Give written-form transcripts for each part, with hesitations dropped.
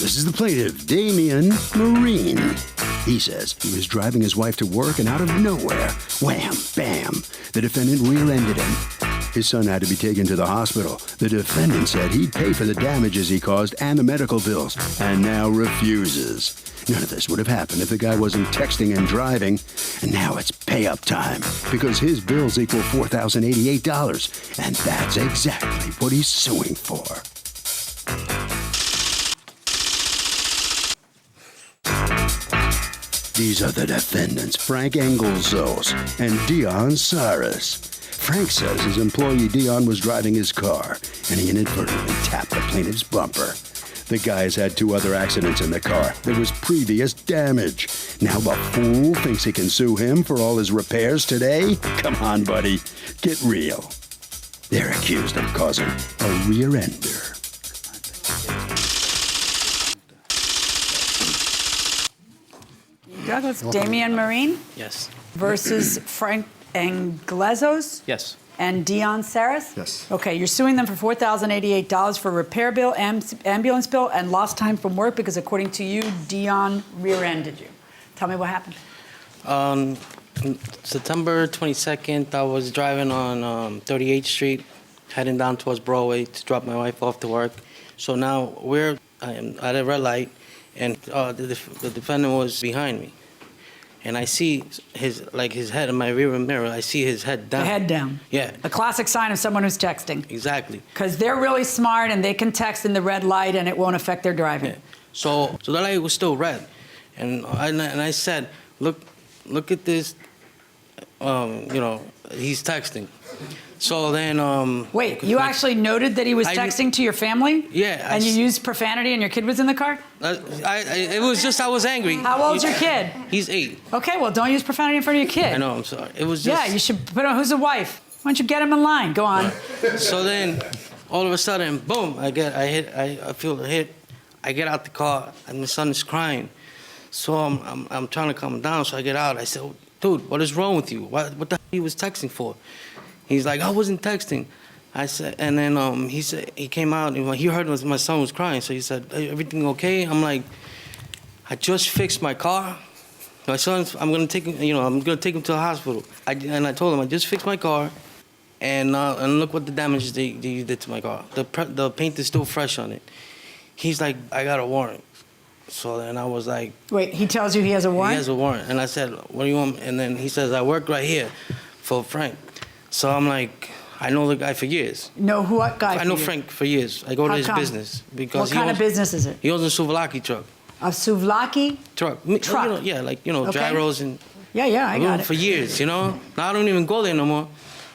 This is the plaintiff, Damian Marine. He says he was driving his wife to work and out of nowhere, wham, bam, the defendant rear-ended him. His son had to be taken to the hospital. The defendant said he'd pay for the damages he caused and the medical bills, and now refuses. None of this would have happened if the guy wasn't texting and driving. And now it's pay-up time, because his bills equal $4,088, and that's exactly what he's suing for. These are the defendants, Frank Engelzos and Dion Saris. Frank says his employee Dion was driving his car, and he inadvertently tapped the plaintiff's bumper. The guy's had 2 other accidents in the car. There was previous damage. Now the fool thinks he can sue him for all his repairs today? Come on, buddy. Get real. They're accused of causing a rear-ender. Douglas, Damian Marine Yes. versus Frank Englezos Yes. and Dion Saris? Yes. Okay, you're suing them for $4,088 for repair bill, ambulance bill, and lost time from work because, according to you, Dion rear-ended you. Tell me what happened. September 22nd, I was driving on 38th Street, heading down towards Broadway to drop my wife off to work. So now I am at a red light, and the defendant was behind me. And I see his head in my rear mirror. I see his head down. The head down. Yeah. A classic sign of someone who's texting. Exactly. Because they're really smart and they can text in the red light and it won't affect their driving. Yeah. So the light was still red, and I said, look at this. He's texting. So then, Wait, you actually noted that he was texting to your family? Yeah. And you used profanity and your kid was in the car? It was just I was angry. How old's your kid? He's 8. Okay, well, don't use profanity in front of your kid. I know, I'm sorry. It was just... Yeah, you should put on, who's the wife? Why don't you get him in line? Go on. So then, all of a sudden, boom, I feel a hit. I get out the car, and my son is crying. So I'm trying to calm him down, so I get out. I said, oh, dude, what is wrong with you? What the hell he was texting for? He's like, I wasn't texting. I said, and then he said, he came out, and he heard my son was crying, so he said, hey, everything okay? I'm like, I just fixed my car. My son's, I'm gonna take him, I'm gonna take him to the hospital. And I told him, I just fixed my car, and look what the damage they did to my car. The paint is still fresh on it. He's like, I got a warrant. So then I was like... Wait, he tells you he has a warrant? He has a warrant. And I said, what do you want? And then he says, I work right here for Frank. So I'm like, I know the guy for years. No, what guy? I know Frank for years. I go to his business. Because what kind of business is it? He owns a souvlaki truck. A souvlaki? Truck. Truck? Okay. Gyros and... Yeah, I got it. For years, Now I don't even go there no more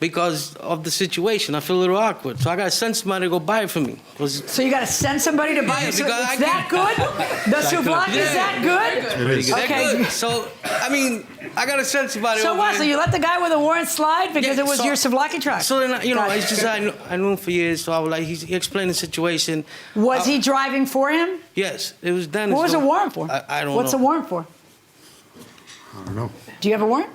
because of the situation. I feel a little awkward. So I got to send somebody to go buy it for me. So you got to send somebody to buy it? Yeah, It's that good? The souvlaki is that good? It is. Okay. Good. So, I mean, I got to send somebody So over what? there. So you let the guy with a warrant slide because Yeah, it was so- your souvlaki truck? So then, Gotcha. it's just I knew him for years. So I was like, he explained the situation. Was he driving for him? Yes, it was Dennis. What was the warrant for? I don't know. What's the warrant for? I don't know. Do you have a warrant?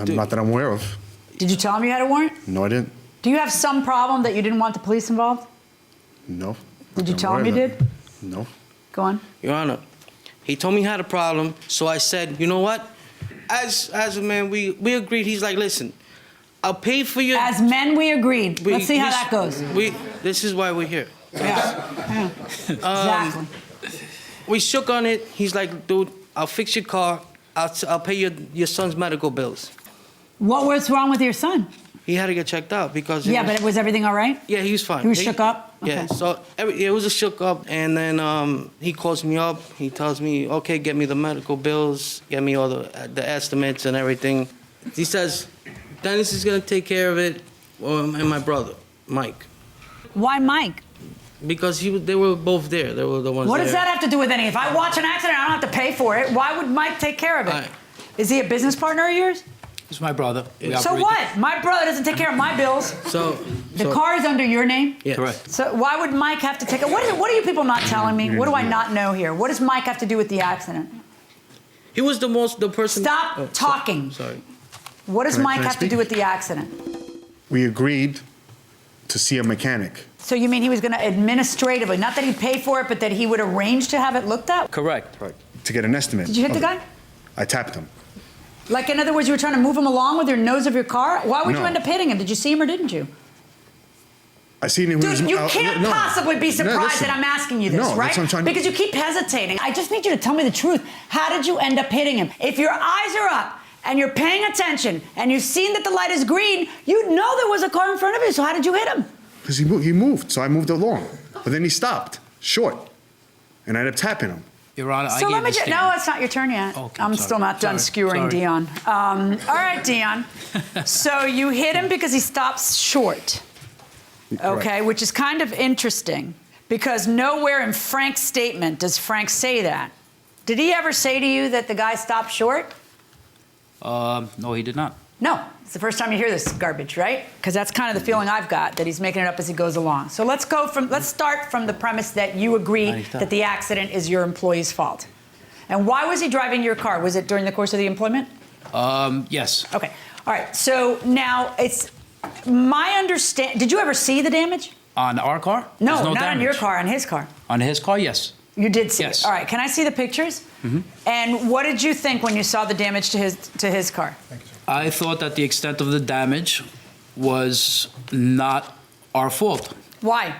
Not that I'm aware of. Did you tell him you had a warrant? No, I didn't. Do you have some problem that you didn't want the police involved? No. Did you I'm tell him aware you of did? that. No. Go on. Your Honor, he told me he had a problem. So I said, you know what? As a man, we agreed. He's like, listen, I'll pay for your... As men, we agreed. Let's see how that goes. This is why we're here. Yeah. Exactly. We shook on it. He's like, dude, I'll fix your car. I'll pay your son's medical bills. What was wrong with your son? He had to get checked out because... But was everything all right? Yeah, he was fine. He was shook up? Yeah, Okay. so it was a shook up, and then he calls me up. He tells me, okay, get me the medical bills, get me all the estimates and everything. He says, Dennis is going to take care of it, and my brother, Mike. Why Mike? Because they were both there. They were the ones What there. does that have to do with anything? If I watch an accident, I don't have to pay for it. Why would Mike take care of it? Is he a business partner of yours? He's my brother. So what? My brother doesn't take care of my bills. The car is under your name? Yes. Correct. So why would Mike have to take it? What are you people not telling me? What do I not know here? What does Mike have to do with the accident? He was the person... Stop talking. Sorry. What does Can I Mike have to speak? do with the accident? We agreed to see a mechanic. So you mean he was going to administratively, not that he paid for it, but that he would arrange to have it looked at? Correct. Right. To get an estimate. Did you hit the of it. guy? I tapped him. Like, in other words, you were trying to move him along with your nose of your car? Why would you No. end up hitting him? Did you see him or didn't you? I seen him. Dude, you can't possibly be surprised that I'm asking you this, no, right? That's what I'm trying Because you keep hesitating. I just need you to tell me the truth. How did you end up hitting him? If your eyes are up and you're paying attention and you've seen that the light is green, you know there was a car in front of you, so how did you hit him? Because he moved, so I moved along. But then he stopped, short. And I ended up tapping him. Your Honor, So let me just, no, it's not your turn yet. Okay, I'm sorry. still not done Sorry. skewering Sorry. Dion. All right, Dion. So you hit him because he stops short. Okay, which is kind of interesting because nowhere in Frank's statement does Frank say that. Did he ever say to you that the guy stopped short? No, he did not. No. It's the first time you hear this garbage, right? Because that's kind of the feeling I've got, that he's making it up as he goes along. So let's start from the premise that you agree that the accident is your employee's fault. And why was he driving your car? Was it during the course of the employment? Yes. Okay. All right. So now it's my understanding. Did you ever see the damage? On our car? No, There's not damage. on your car, on his car. On his car, yes. You did see Yes. it. All right. Can I see the pictures? Mm-hmm. And what did you think when you saw the damage to his car? I thought that the extent of the damage was not our fault. Why?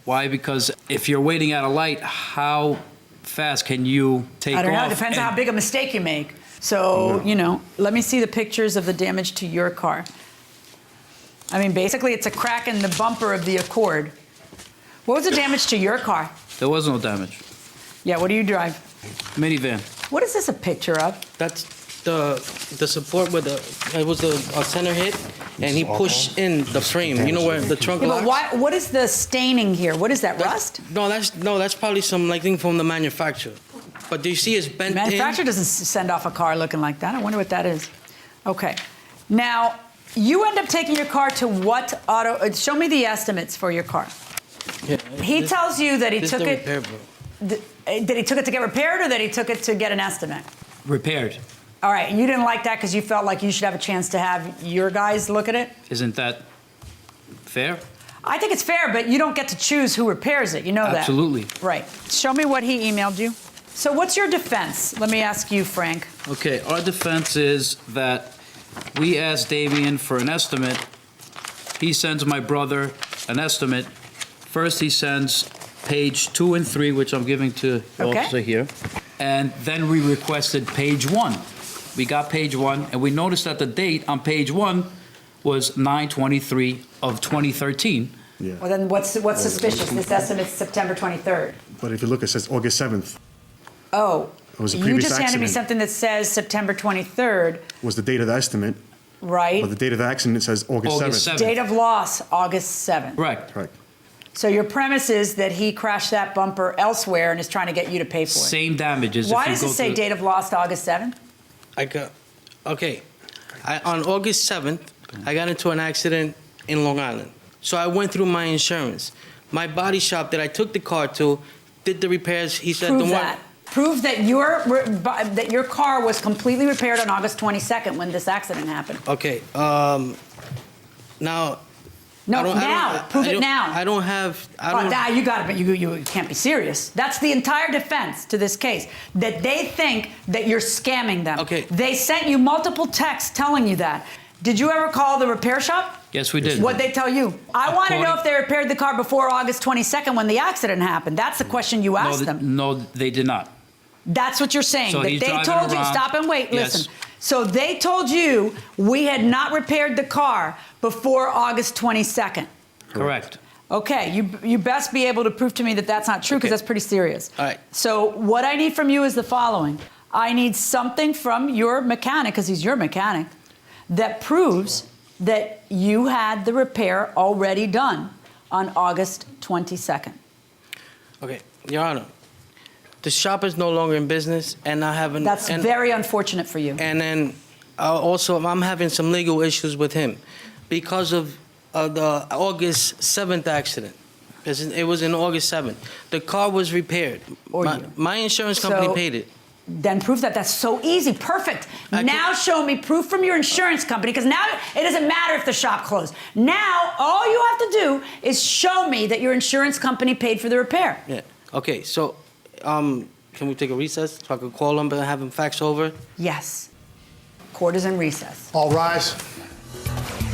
Why? Because if you're waiting at a light, how fast can you take off? I don't know. It depends on how big a mistake you make. So, you know, let me see the pictures of the damage to your car. I mean, basically, it's a crack in the bumper of the Accord. What was the damage to your car? There was no damage. Yeah, what do you drive? Minivan. What is this a picture of? That's the support with it was a center hit, and he pushed in the frame. You know where the trunk Yeah, locks? but what is the staining here? What is that, rust? That's probably some like thing from the manufacturer. But do you see it's bent The manufacturer doesn't send off a car looking like that. I wonder what that is. Okay. Now, you end up taking your car to what auto? Show me the estimates for your car. in? Yeah, He tells you that he this took is the it. repair bill. That he took it to get repaired, or that he took it to get an estimate? Repaired. All right, you didn't like that because you felt like you should have a chance to have your guys look at it? Isn't that fair? I think it's fair, but you don't get to choose who repairs it. You know that. Absolutely. Right. Show me what he emailed you. So what's your defense? Let me ask you, Frank. Okay, our defense is that we asked Damien for an estimate. He sends my brother an estimate. First, he sends page 2 and 3, which I'm giving to the Okay. officer here. And then we requested page 1. We got page 1, and we noticed that the date on page 1 was 9/23 of 2013. Yeah. Well, then what's suspicious? This estimate's September 23rd. But if you look, it says August 7th Oh, It was a you previous just handed me accident. something that says September 23rd, was the date of the estimate. right? But the date of the accident says August 7th. August 7th. Date of loss, August 7th. Correct. Right. So your premise is that he crashed that bumper elsewhere and is trying to get you to pay for it. Same damages. Why if you does go it say to- date of loss to August 7th? On August 7th, I got into an accident in Long Island. So I went through my insurance. My body shop that I took the car to did the repairs. He said Prove the one. that. Prove that your car was completely repaired on August 22nd when this accident happened. Okay. Now. No, I don't- I now. don't- Prove I it don't- now. I don't have. I don't. Now you got it, but you can't be serious. That's the entire defense to this case. That they think that you're scamming them. Okay. They sent you multiple texts telling you that. Did you ever call the repair shop? Yes, we did. What'd they tell you? I want to know According- if they repaired the car before August 22nd when the accident happened. That's the question you asked them. No, they did not. That's what you're saying. So That he's they driving told you, around. stop and wait, Yes. listen. So they told you we had not repaired the car before August 22nd. Correct. Okay, you best be able to prove to me that that's not true because Okay. that's pretty serious. All right. So what I need from you is the following. I need something from your mechanic, because he's your mechanic, that proves that you had the repair already done on August 22nd. Okay, Your Honor. The shop is no longer in business, and I haven't. That's very unfortunate for you. And then also, I'm having some legal issues with him because of the August 7th accident. Because it was in August 7th. The car was repaired. Or My, you. my insurance company So- paid it. Then prove that. That's so easy. Perfect. I Now show me proof from your insurance company, because now it doesn't matter if the shop closed. Now all you have to do is show me that your insurance company paid for the repair. Yeah. Okay, so can we take a recess so I can call him and have him fax over? Yes. Court is in recess. All rise.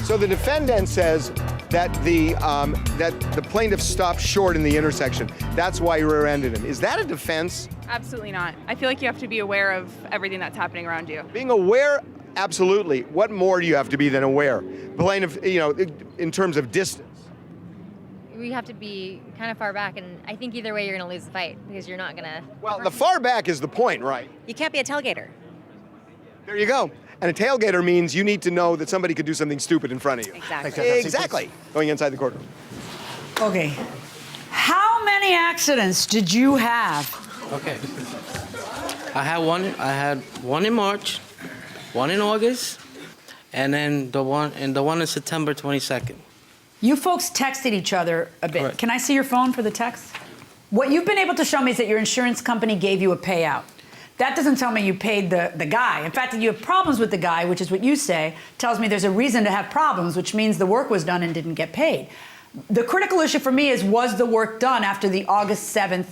So the defendant says that the plaintiff stopped short in the intersection. That's why you rear-ended him. Is that a defense? Absolutely not. I feel like you have to be aware of everything that's happening around you. Being aware, absolutely. What more do you have to be than aware? Plaintiff, in terms of distance. We have to be kind of far back, and I think either way you're going to lose the fight because you're not going to. Well, the far back is the point, right? You can't be a tailgater. There you go. And a tailgater means you need to know that somebody could do something stupid in front of you. Exactly. Exactly. Going inside the courtroom. Okay. How many accidents did you have? Okay. I had one in March, one in August, and then the one in September 22nd. You folks texted each other a bit. Correct. Can I see your phone for the text? What you've been able to show me is that your insurance company gave you a payout. That doesn't tell me you paid the guy. In fact, that you have problems with the guy, which is what you say, tells me there's a reason to have problems, which means the work was done and didn't get paid. The critical issue for me is, was the work done after the August 7th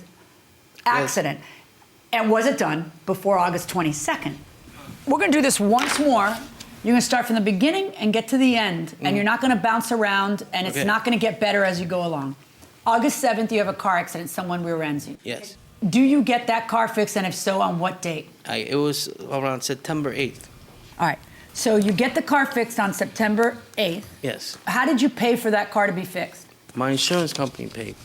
accident? Yes. And was it done before August 22nd? We're going to do this once more. You're going to start from the beginning and get to the end, and you're not going to bounce around, and it's not going to get better as you go along. August 7th, you have a car accident. Someone rear-ends you. Yes. Do you get that car fixed, and if so, on what date? It was around September 8th. All right. So you get the car fixed on September 8th. Yes. How did you pay for that car to be fixed? My insurance company paid.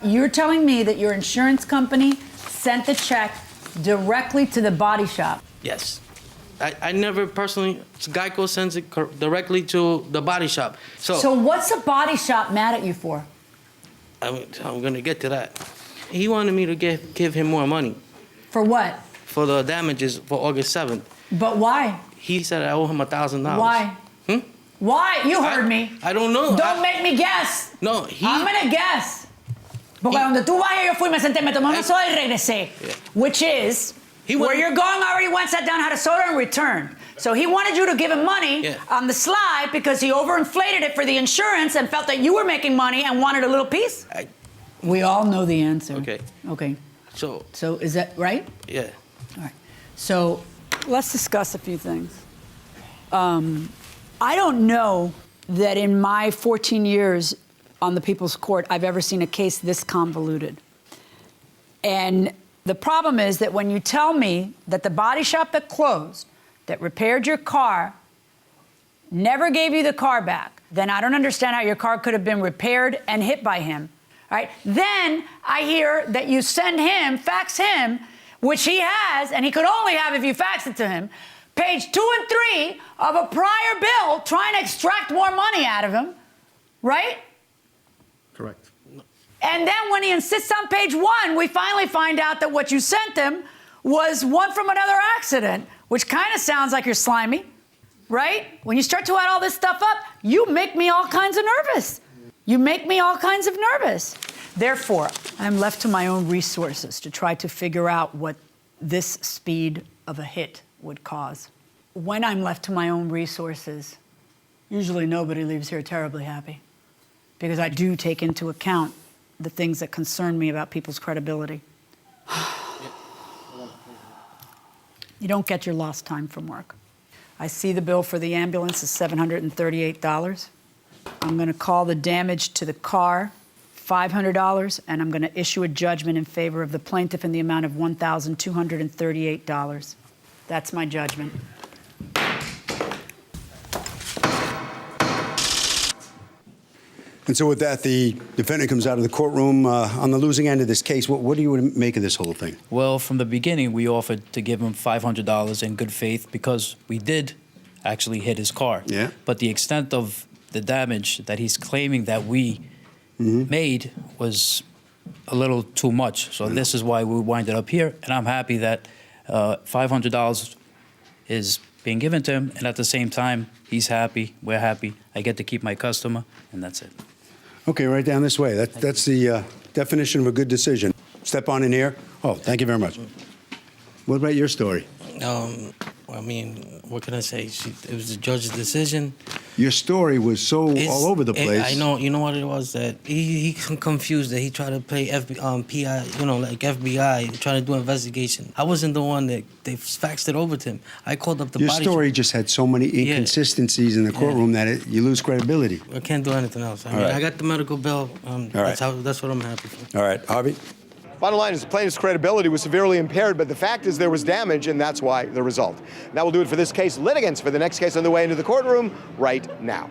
You're telling me that your insurance company sent the check directly to the body shop? Yes. I never personally, Geico sends it directly to the body shop. So what's the body shop mad at you for? I'm going to get to that. He wanted me to give him more money. For what? For the damages for August 7th. But why? He said I owe him $1,000. Why? Why? You heard me. I don't know. Don't make me guess. No, I'm going to guess. Porque donde tú vayas, yo fui, me senté, me tomé una soda y regresé. Yeah. Which is, where you're going already went, sat down, had a soda, and returned. So he wanted you to give him money on the slide because he overinflated it for the insurance and felt that you were making money and wanted a little piece? We all know the answer. Okay. Okay. So is that right? Yeah. All right. So let's discuss a few things. I don't know that in my 14 years on the People's Court, I've ever seen a case this convoluted. And the problem is that when you tell me that the body shop that closed, that repaired your car, never gave you the car back, then I don't understand how your car could have been repaired and hit by him. Right? Then I hear that you fax him, which he has, and he could only have if you fax it to him, page 2 and 3 of a prior bill trying to extract more money out of him, right? Correct. And then when he insists on page 1, we finally find out that what you sent him was one from another accident, which kind of sounds like you're slimy, right? When you start to add all this stuff up, you make me all kinds of nervous. You make me all kinds of nervous. Therefore, I'm left to my own resources to try to figure out what this speed of a hit would cause. When I'm left to my own resources, usually nobody leaves here terribly happy, because I do take into account the things that concern me about people's credibility. You don't get your lost time from work. I see the bill for the ambulance is $738. I'm going to call the damage to the car $500, and I'm going to issue a judgment in favor of the plaintiff in the amount of $1,238. That's my judgment. And so with that, the defendant comes out of the courtroom on the losing end of this case. What do you make of this whole thing? Well, from the beginning, we offered to give him $500 in good faith because we did actually hit his car. Yeah. But the extent of the damage that he's claiming that we made was a little too much. So this is why we winded up here. And I'm happy that $500 is being given to him. And at the same time, he's happy. We're happy. I get to keep my customer, and that's it. Okay, right down this way. That's the definition of a good decision. Step on in here. Oh, thank you very much. What about your story? I mean, what can I say? It was the judge's decision. Your story was so all over the place. I know. You know what it was? That he confused that he tried to play PI, like FBI, trying to do an investigation. I wasn't the one that they faxed it over to him. I called up the Your body story shop. just had so many inconsistencies in the courtroom that you lose credibility. I can't do anything else. I got the medical bill. That's what I'm happy for. All right, Harvey? Bottom line is the plaintiff's credibility was severely impaired, but the fact is there was damage, and that's why the result. That will do it for this case. Litigants for the next case on the way into the courtroom right now.